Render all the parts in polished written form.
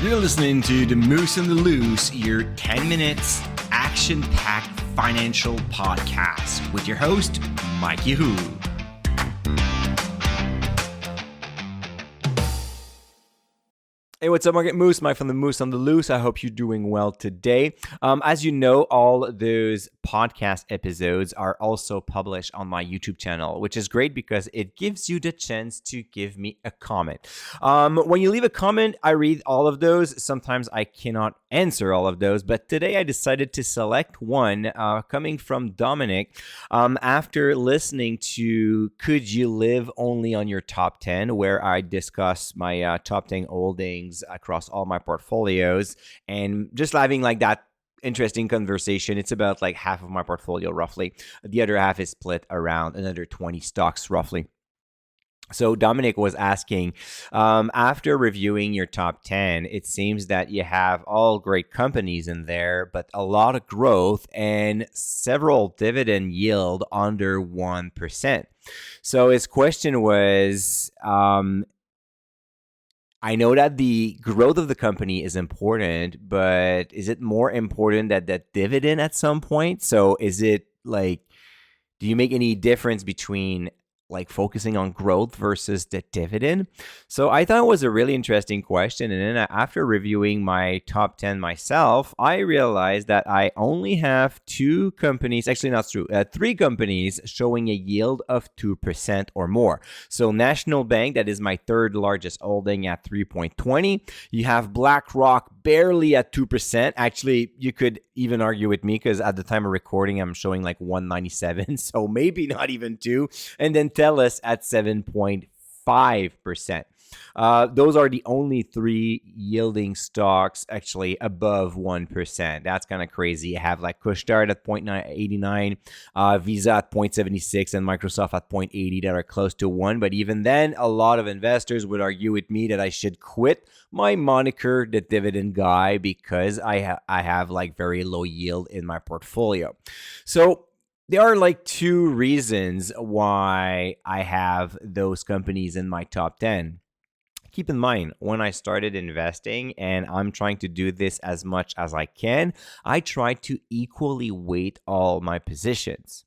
You're listening to The Moose and the Loose, your 10 minutes action-packed financial podcast with your host, Mike Yahoo. Hey, what's up, Market Moose? Mike from The Moose on the Loose. I hope you're doing well today. As you know, all those podcast episodes are also published on my YouTube channel, which is great because it gives you the chance to give me a comment. When you leave a comment, I read all of those. Sometimes I cannot answer all of those, but today I decided to select one coming from Dominic after listening to Could You Live Only on Your Top 10, where I discuss my top 10 holdings across all my portfolios and just having like that interesting conversation. It's about like half of my portfolio roughly. The other half is split around another 20 stocks roughly. So Dominic was asking, after reviewing your top 10, it seems that you have all great companies in there, but a lot of growth and several dividend yield under 1%. So his question was, I know that the growth of the company is important, but is it more important that that dividend at some point? So is it like, do you make any difference between like focusing on growth versus the dividend? So I thought it was a really interesting question. And then after reviewing my top 10 myself, I realized that I only have two companies, actually not true, three companies showing a yield of 2% or more. So National Bank, that is my third largest holding at 3.20. You have BlackRock barely at 2%. Actually, you could even argue with me because at the time of recording, I'm showing like 197. So maybe not even two. And then TELUS at 7.5%. Those are the only three yielding stocks actually above 1%. That's kind of crazy. You have like Kush Dart at 0.89, Visa at 0.76, and Microsoft at 0.80 that are close to 1. But even then, a lot of investors would argue with me that I should quit my moniker, the dividend guy, because I have like very low yield in my portfolio. So there are like two reasons why I have those companies in my top 10. Keep in mind, when I started investing, and I'm trying to do this as much as I can, I try to equally weight all my positions.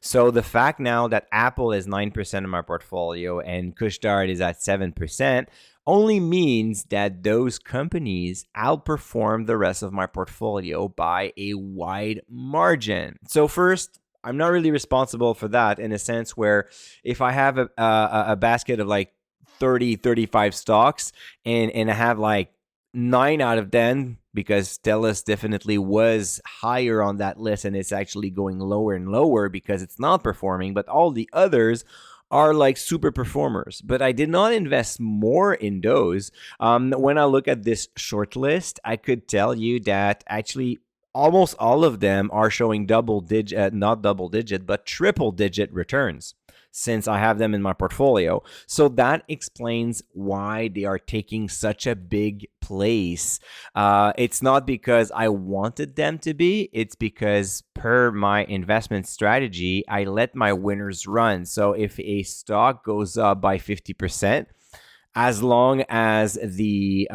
So the fact now that Apple is 9% of my portfolio and Kush Dart is at 7% only means that those companies outperform the rest of my portfolio by a wide margin. So first, I'm not really responsible for that in a sense where if I have a basket of like 30, 35 stocks and I have like 9 out of 10 because TELUS definitely was higher on that list and it's actually going lower and lower because it's not performing, but all the others are like super performers. But I did not invest more in those. When I look at this short list, I could tell you that actually almost all of them are showing not double digit, but triple digit returns since I have them in my portfolio. So that explains why they are taking such a big place. It's not because I wanted them to be, it's because per my investment strategy, I let my winners run. So if a stock goes up by 50%, as long as the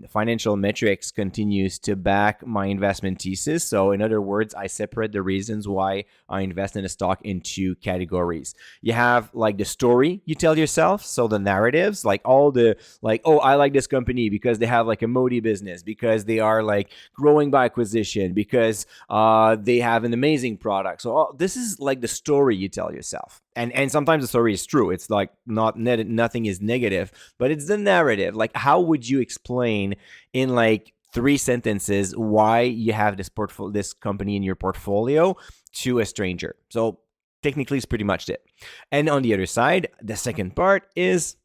financial metrics continues to back my investment thesis. So in other words, I separate the reasons why I invest in a stock in two categories. You have like the story you tell yourself. So the narratives, like all the like, oh, I like this company because they have like a Modi business, because they are like growing by acquisition, because they have an amazing product. So this is like the story you tell yourself. And sometimes the story is true. It's like nothing is negative, but it's the narrative. Like, how would you explain in like 3 sentences why you have this company in your portfolio to a stranger? So technically, it's pretty much it. And on the other side, the second part is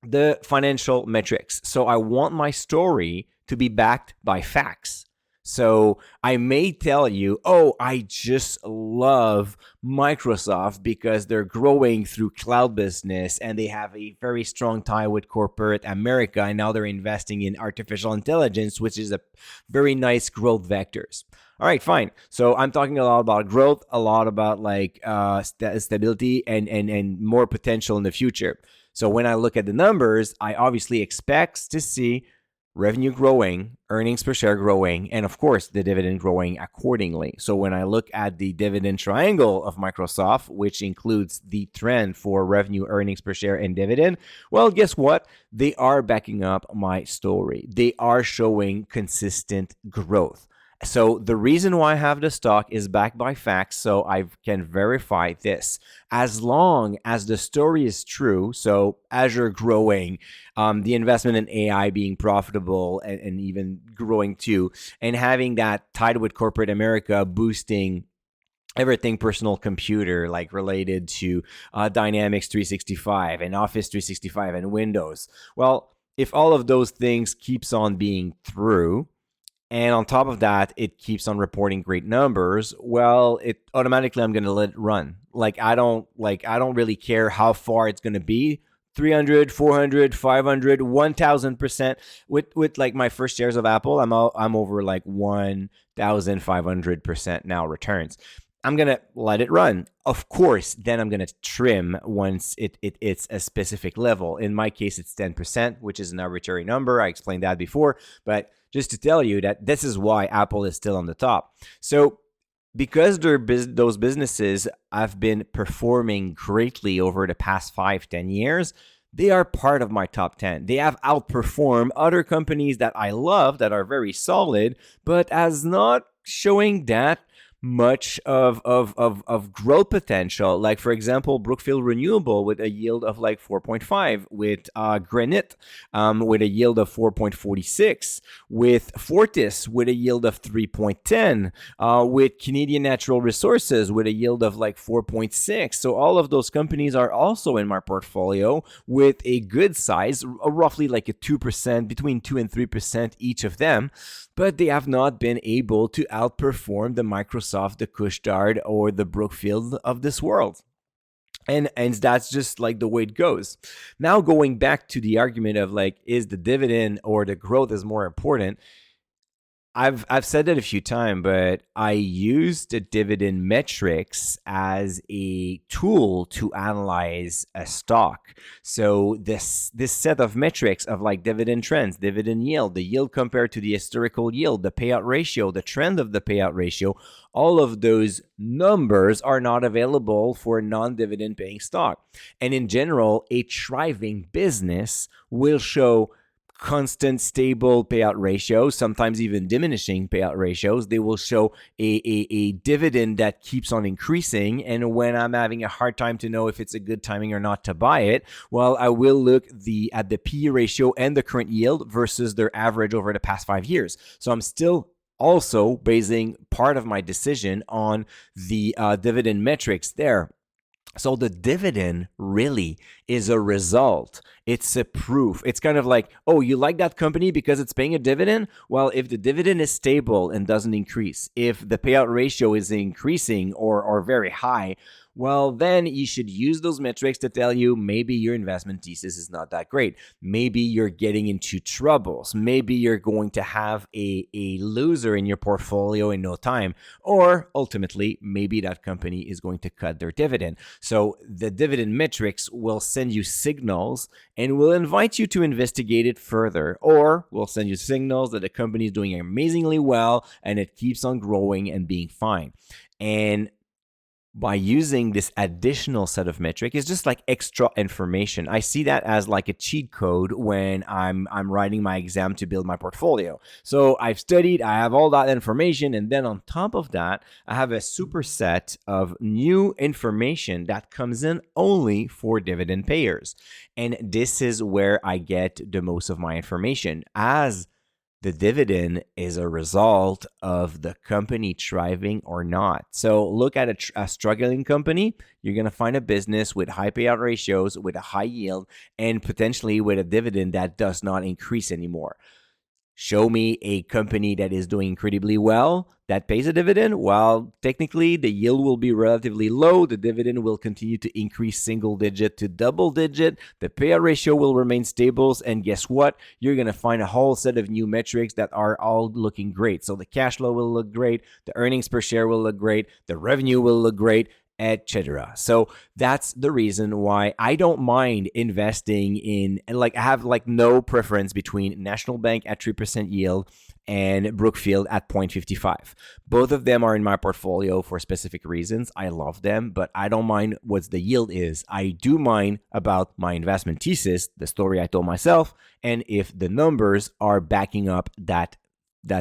the financial metrics. So I want my story to be backed by facts. So I may tell you, oh, I just love Microsoft because they're growing through cloud business and they have a very strong tie with corporate America. And now they're investing in artificial intelligence, which is a very nice growth vectors. All right, fine. So I'm talking a lot about growth, a lot about like stability and more potential in the future. So when I look at the numbers, I obviously expect to see revenue growing, earnings per share growing, and of course, the dividend growing accordingly. So when I look at the dividend triangle of Microsoft, which includes the trend for revenue, earnings per share, and dividend, well, guess what? They are backing up my story. They are showing consistent growth. So the reason why I have the stock is backed by facts, so I can verify this. As long as the story is true, so Azure growing, the investment in AI being profitable and even growing too, and having that tied with corporate America boosting everything personal computer, like related to Dynamics 365 and Office 365 and Windows. Well, if all of those things keeps on being true, and on top of that, it keeps on reporting great numbers, well, it automatically I'm going to let it run. I don't really care how far it's going to be. 300, 400, 500, 1000%. With like my first shares of Apple, I'm over like 1500% now returns. I'm going to let it run. Of course, then I'm going to trim once it's a specific level. In my case, it's 10%, which is an arbitrary number. I explained that before, but just to tell you that this is why Apple is still on the top. So because those businesses have been performing greatly over the past 5-10 years, they are part of my top 10. They have outperformed other companies that I love that are very solid, but as not showing that much of growth potential. Like, for example, Brookfield Renewable with a yield of like 4.5, with Granite with a yield of 4.46, with Fortis with a yield of 3.10, with Canadian Natural Resources with a yield of like 4.6. So all of those companies are also in my portfolio with a good size, roughly like a 2%, between 2 and 3% each of them. But they have not been able to outperform the Microsoft, the Kush Dart, or the Brookfield of this world. And that's just like the way it goes. Now, going back to the argument of like, is the dividend or the growth is more important? I've said that a few times, but I use the dividend metrics as a tool to analyze a stock. So this set of metrics of like dividend trends, dividend yield, the yield compared to the historical yield, the payout ratio, the trend of the payout ratio, all of those numbers are not available for non-dividend paying stock. And in general, a thriving business will show constant, stable payout ratios, sometimes even diminishing payout ratios. They will show a dividend that keeps on increasing. And when I'm having a hard time to know if it's a good timing or not to buy it, well, I will look at the PE ratio and the current yield versus their average over the past 5 years. So I'm still also basing part of my decision on the dividend metrics there. So the dividend really is a result. It's a proof. It's kind of like, oh, you like that company because it's paying a dividend? Well, if the dividend is stable and doesn't increase, if the payout ratio is increasing or very high, well, then you should use those metrics to tell you maybe your investment thesis is not that great. Maybe you're getting into troubles. Maybe you're going to have a loser in your portfolio in no time. Or ultimately, maybe that company is going to cut their dividend. So the dividend metrics will send you signals and will invite you to investigate it further. Or will send you signals that the company is doing amazingly well and it keeps on growing and being fine. And by using this additional set of metric, it's just like extra information. I see that as like a cheat code when I'm writing my exam to build my portfolio. So I've studied, I have all that information, and then on top of that, I have a superset of new information that comes in only for dividend payers. And this is where I get the most of my information, as the dividend is a result of the company thriving or not. So look at a struggling company. You're going to find a business with high payout ratios, with a high yield, and potentially with a dividend that does not increase anymore. Show me a company that is doing incredibly well, that pays a dividend. Well, technically, the yield will be relatively low. The dividend will continue to increase single digit to double digit. The payout ratio will remain stable. And guess what? You're going to find a whole set of new metrics that are all looking great. So the cash flow will look great. The earnings per share will look great. The revenue will look great. etc. So that's the reason why I don't mind investing in, and like I have like no preference between National Bank at 3% yield and Brookfield at 0.55. Both of them are in my portfolio for specific reasons. I love them, but I don't mind what the yield is. I do mind about my investment thesis, the story I told myself, and if the numbers are backing up that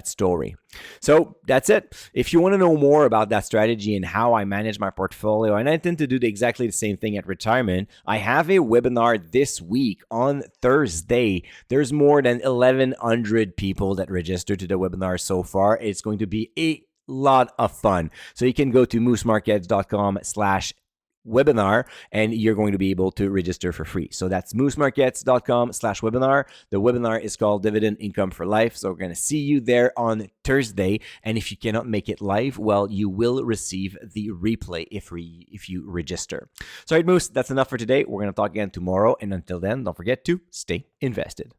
story. So that's it. If you want to know more about that strategy and how I manage my portfolio, and I tend to do exactly the same thing at retirement, I have a webinar this week on Thursday. There's more than 1,100 people that registered to the webinar so far. It's going to be a lot of fun. So you can go to moosemarkets.com/webinar and you're going to be able to register for free. So that's moosemarkets.com/webinar. The webinar is called Dividend Income for Life. So we're going to see you there on Thursday. And if you cannot make it live, well, you will receive the replay if you register. So all right, Moose, that's enough for today. We're going to talk again tomorrow. And until then, don't forget to stay invested.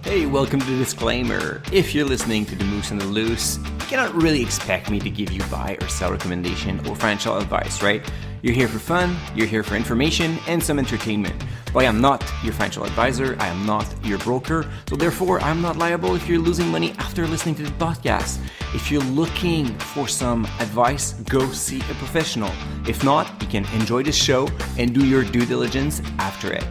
Hey, welcome to the disclaimer. If you're listening to The Moose and the Loose, you cannot really expect me to give you buy or sell recommendation or financial advice, right? You're here for fun, you're here for information and some entertainment. But I am not your financial advisor, I am not your broker, so therefore I'm not liable if you're losing money after listening to the podcast. If you're looking for some advice, go see a professional. If not, you can enjoy this show and do your due diligence after it.